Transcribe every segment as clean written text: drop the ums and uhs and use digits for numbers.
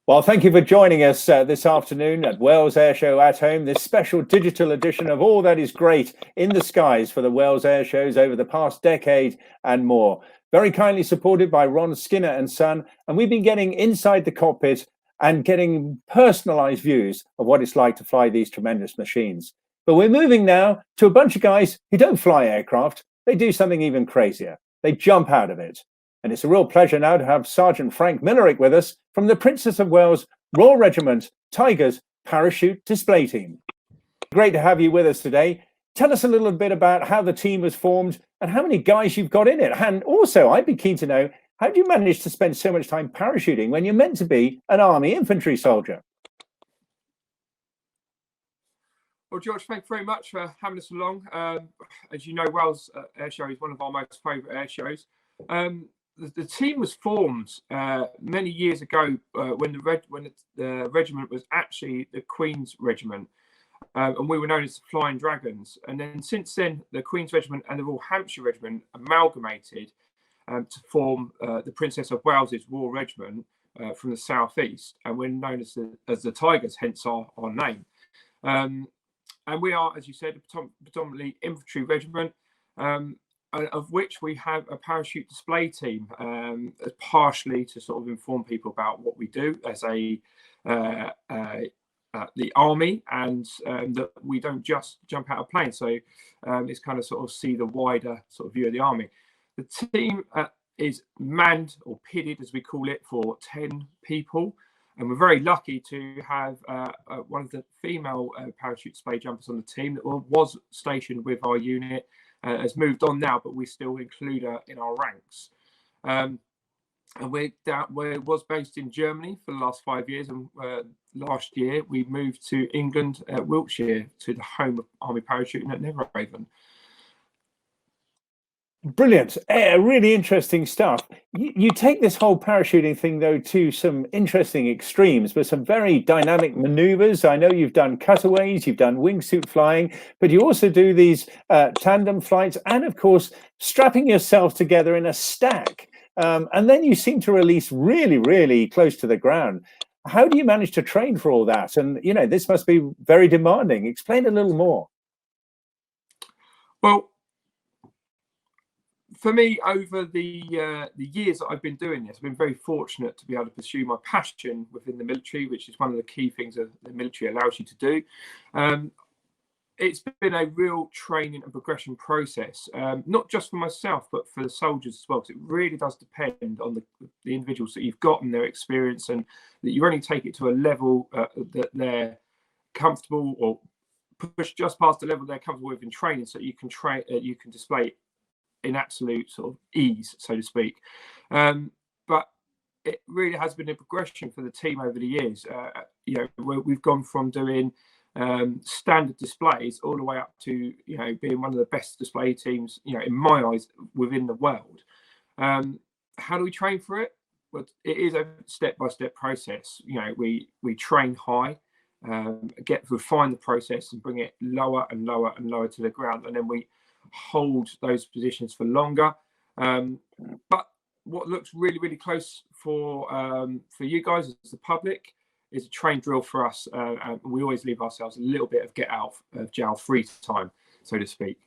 Well, thank you for joining us this afternoon at Wales Airshow at Home, this special digital edition of all that is great in the skies for the Wales Airshows over the past decade and more. Very kindly supported by Ron Skinner and Son, and we've been getting inside the cockpit and getting personalised views of what it's like to fly these tremendous machines. But we're moving now to a bunch of guys who don't fly aircraft. They do something even crazier. They jump out of it. And it's a real pleasure now to have Sergeant Frank Millerick with us from the Princess of Wales Royal Regiment Tigers Parachute Display Team. Great to have you with us today. Tell us a little bit about how the team was formed and how many guys you've got in it. And also, I'd be keen to know, how do you manage to spend so much time parachuting when you're meant to be an army infantry soldier? Well, George, thank you very much for having us along. As you know, Wales Airshow is one of our most favourite air shows. The team was formed many years ago when the regiment was actually the Queen's Regiment, and we were known as the Flying Dragons. And then since then, the Queen's Regiment and the Royal Hampshire Regiment amalgamated to form the Princess of Wales's Royal Regiment from the southeast, and we're known as the Tigers, hence our name. And we are, as you said, a predominantly infantry regiment, of which we have a parachute display team, partially to sort of inform people about what we do as the army, and that we don't just jump out of planes. So it's kind of sort of see the wider sort of view of the army. The team is manned, or pitted as we call it, for 10 people. And we're very lucky to have one of the female parachute display jumpers on the team that was stationed with our unit, has moved on now, but we still include her in our ranks. And we was based in Germany for the last 5 years, and last year we moved to England, Wiltshire, to the home of Army Parachuting at Neverhaven. Brilliant. Really interesting stuff. You take this whole parachuting thing, though, to some interesting extremes, with some very dynamic maneuvers. I know you've done cutaways, you've done wingsuit flying, but you also do these tandem flights and, of course, strapping yourself together in a stack. And then you seem to release really, really close to the ground. How do you manage to train for all that? And, you know, this must be very demanding. Explain a little more. Well, for me, over the years that I've been doing this, I've been very fortunate to be able to pursue my passion within the military, which is one of the key things that the military allows you to do. It's been a real training and progression process, not just for myself, but for the soldiers as well, because it really does depend on the individuals that you've got and their experience, and that you only take it to a level that they're comfortable, or push just past the level they're comfortable with in training, so you can display in absolute sort of ease, so to speak. But it really has been a progression for the team over the years. You know, we've gone from doing standard displays all the way up to, you know, being one of the best display teams, you know, in my eyes, within the world. How do we train for it? Well, it is a step-by-step process. You know, we train high, refine the process and bring it lower and lower and lower to the ground, and then we hold those positions for longer. But what looks really, really close for you guys as the public is a train drill for us. And we always leave ourselves a little bit of get out of jail free time, so to speak.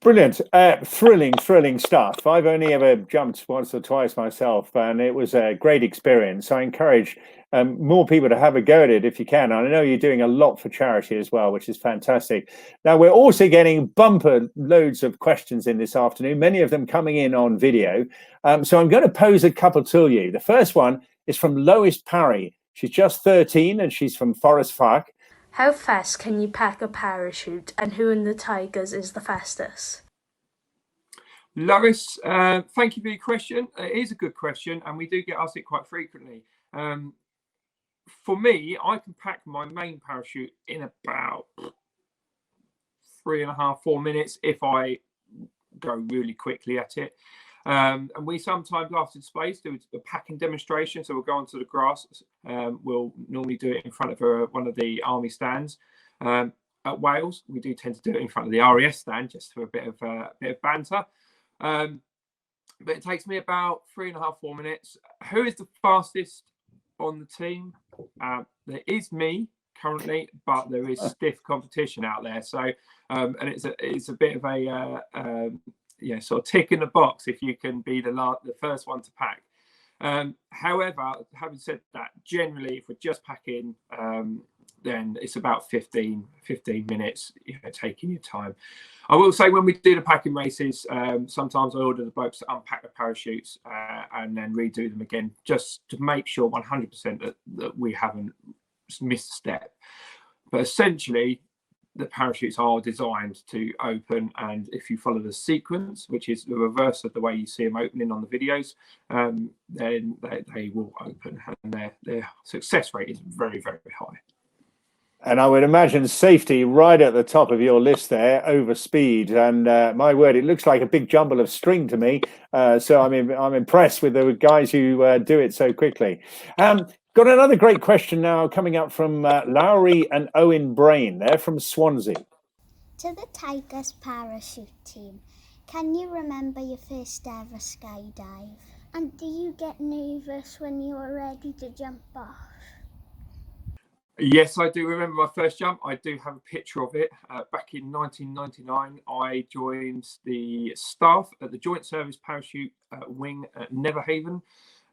Brilliant. Thrilling stuff. I've only ever jumped once or twice myself, and it was a great experience. I encourage more people to have a go at it if you can. And I know you're doing a lot for charity as well, which is fantastic. Now, we're also getting bumper loads of questions in this afternoon, many of them coming in on video. So I'm going to pose a couple to you. The first one is from Lois Parry. She's just 13 and she's from Forest Park. How fast can you pack a parachute, and who in the Tigers is the fastest? Lois, thank you for your question. It is a good question, and we do get asked it quite frequently. For me, I can pack my main parachute in about 3.5, 4 minutes if I go really quickly at it. And we sometimes, after displays, do a packing demonstration. So we'll go onto the grass. We'll normally do it in front of one of the army stands. At Wales, we do tend to do it in front of the RAF stand, just for a bit of banter. but it takes me about 3.5, 4 minutes. Who is the fastest on the team? There is me currently, but there is stiff competition out there. So, and it's a bit of a sort of tick in the box if you can be the first one to pack. However, having said that, generally, if we're just packing, then it's about 15 minutes, taking your time. I will say when we do the packing races, sometimes I order the blokes to unpack the parachutes and then redo them again, just to make sure 100% that we haven't missed a step. But essentially, the parachutes are designed to open, and if you follow the sequence, which is the reverse of the way you see them opening on the videos, then they will open, and their success rate is very, very high. And I would imagine safety right at the top of your list there, over speed. And my word, it looks like a big jumble of string to me. So I'm impressed with the guys who do it so quickly. Got another great question now coming up from Lowry and Owen Brain. They're from Swansea. To the Tigers parachute team, can you remember your first ever skydive? And do you get nervous when you're ready to jump off? Yes, I do remember my first jump. I do have a picture of it. Back in 1999, I joined the staff at the Joint Service Parachute Wing at Neverhaven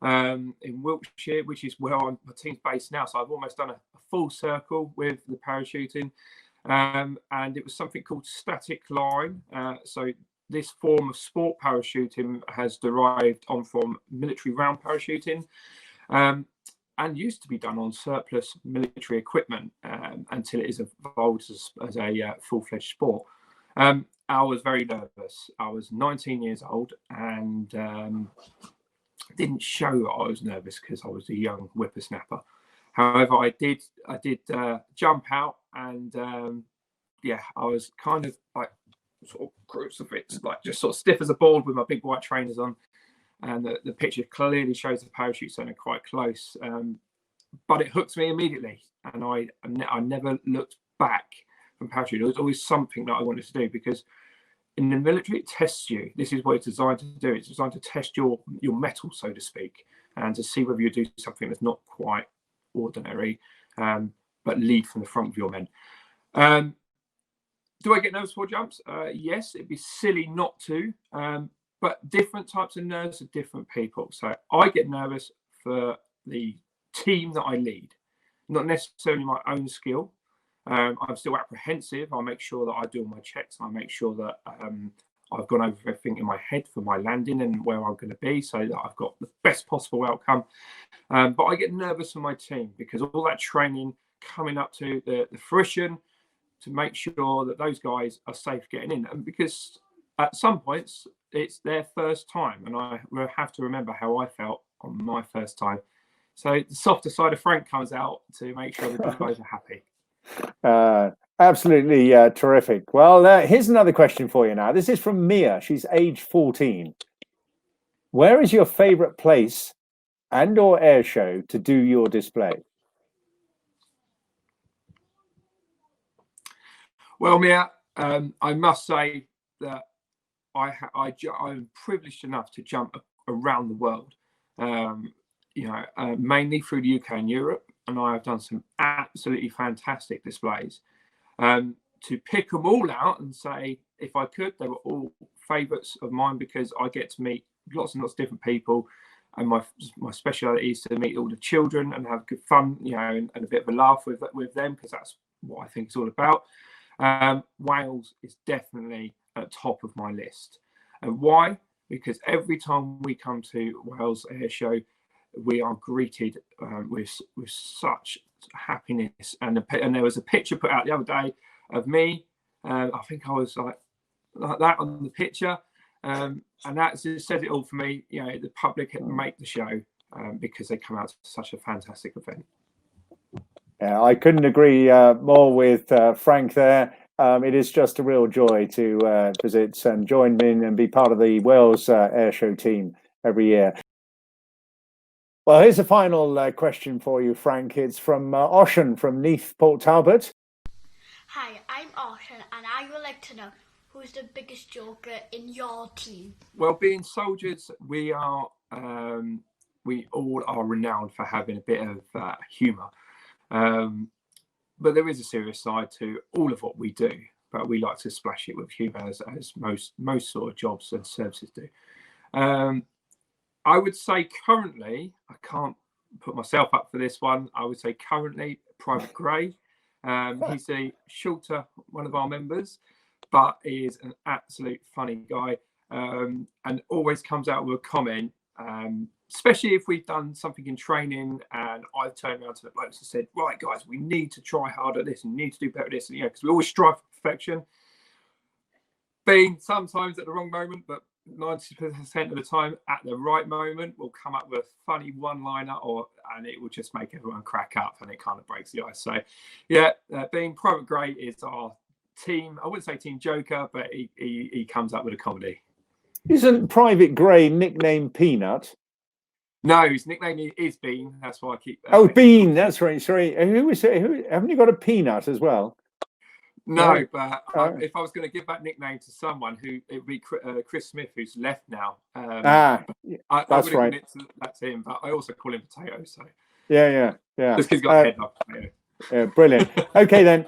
in Wiltshire, which is where my team's based now. So I've almost done a full circle with the parachuting. And it was something called static line. So this form of sport parachuting has derived on from military round parachuting. And used to be done on surplus military equipment until it is evolved as a full-fledged sport. I was very nervous. I was 19 years old and didn't show that I was nervous because I was a young whippersnapper. However, I did jump out, and I was kind of like sort of crucifix, like just sort of stiff as a board with my big white trainers on. And the picture clearly shows the parachute center quite close, but it hooked me immediately, and I never looked back from parachute. It was always something that I wanted to do, because in the military it tests you. This is what it's designed to do. It's designed to test your mettle, so to speak, and to see whether you do something that's not quite ordinary, but lead from the front of your men. Do I get nervous before jumps? Yes, it'd be silly not to. But different types of nerves are different people. So I get nervous for the team that I lead, not necessarily my own skill. I'm still apprehensive. I make sure that I do all my checks. I make sure that I've gone over everything in my head for my landing and where I'm going to be, so that I've got the best possible outcome. But I get nervous for my team, because all that training coming up to the fruition to make sure that those guys are safe getting in. And because at some points, it's their first time, and I will have to remember how I felt on my first time. So the softer side of Frank comes out to make sure that the guys are happy. Absolutely terrific. Well, here's another question for you now. This is from Mia. She's age 14. Where is your favourite place and or air show to do your display? Well, Mia, I must say that I'm privileged enough to jump around the world, mainly through the UK and Europe, and I have done some absolutely fantastic displays. To pick them all out and say, if I could, they were all favourites of mine, because I get to meet lots and lots of different people, and my speciality is to meet all the children and have good fun, and a bit of a laugh with them, because that's what I think it's all about. Wales is definitely at the top of my list. And why? Because every time we come to Wales Airshow, we are greeted with such happiness. And there was a picture put out the other day of me. I think I was like that on the picture. And that just says it all for me. The public make the show because they come out to such a fantastic event. Yeah, I couldn't agree more with Frank there. It is just a real joy to visit and join in and be part of the Wales Airshow team every year. Well, here's a final question for you, Frank. It's from Oshan from Neath, Port Talbot. Hi, I'm Oshan, and I would like to know, who was the biggest joker in your team? Well, being soldiers, we all are renowned for having a bit of humour. But there is a serious side to all of what we do. But we like to splash it with humour, as most sort of jobs and services do. I would say currently, I can't put myself up for this one. I would say currently, Private Gray. He's a shorter one of our members, but he is an absolute funny guy, and always comes out with a comment. Especially if we've done something in training and I've turned around to the blokes and said, right guys, we need to try harder at this and need to do better at this, and because we always strive for perfection, being sometimes at the wrong moment, but 90% of the time at the right moment, we'll come up with a funny one-liner, and it will just make everyone crack up, and it kind of breaks the ice. So yeah, being Private Gray is our team, I wouldn't say team joker, but he comes up with a comedy. Isn't Private Gray nicknamed Peanut? No, his nickname is Bean. That's why I keep. Bean. That's right. Sorry. Who haven't you got a Peanut as well? No, but if I was going to give that nickname to someone, it would be Chris Smith, who's left now. I would have given it to him, but I also call him Potato. So yeah. This kid's got a head like Potato. Yeah, brilliant. Okay then.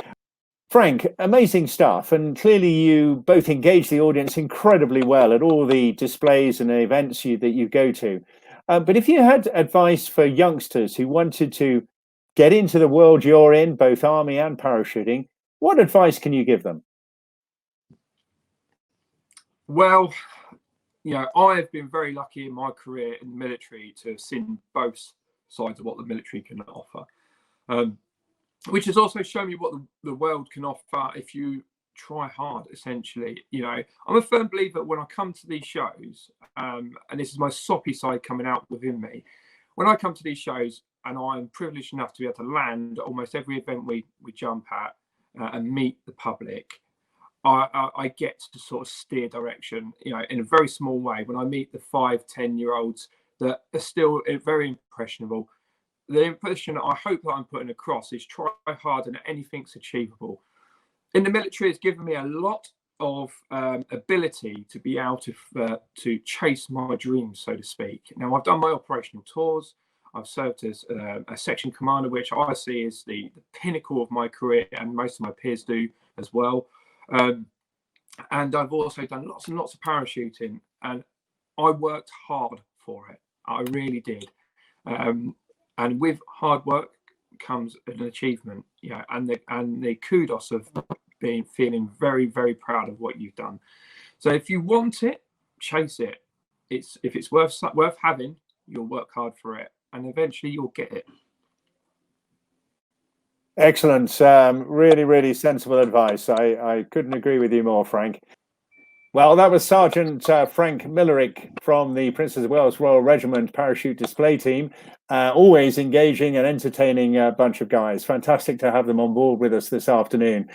Frank, amazing stuff, and clearly you both engage the audience incredibly well at all the displays and events that you go to. But if you had advice for youngsters who wanted to get into the world you're in, both army and parachuting, what advice can you give them? Well, I have been very lucky in my career in the military to have seen both sides of what the military can offer. Which has also shown me what the world can offer if you try hard, essentially. I'm a firm believer when I come to these shows, and this is my soppy side coming out within me. When I come to these shows, and I'm privileged enough to be able to land at almost every event we jump at and meet the public, I get to sort of steer direction, in a very small way. When I meet the 5-10-year-olds that are still very impressionable, the impression that I hope that I'm putting across is try hard and anything's achievable. In the military, it's given me a lot of ability to be able to chase my dreams, so to speak. Now, I've done my operational tours. I've served as a section commander, which I see as the pinnacle of my career, and most of my peers do as well. And I've also done lots and lots of parachuting, and I worked hard for it. I really did. And with hard work comes an achievement, and the kudos of feeling very, very proud of what you've done. So if you want it, chase it. If it's worth having, you'll work hard for it, and eventually you'll get it. Excellent. Really, really sensible advice. I couldn't agree with you more, Frank. Well, that was Sergeant Frank Millerick from the Princess of Wales Royal Regiment Parachute Display Team. Always engaging and entertaining bunch of guys. Fantastic to have them on board with us this afternoon.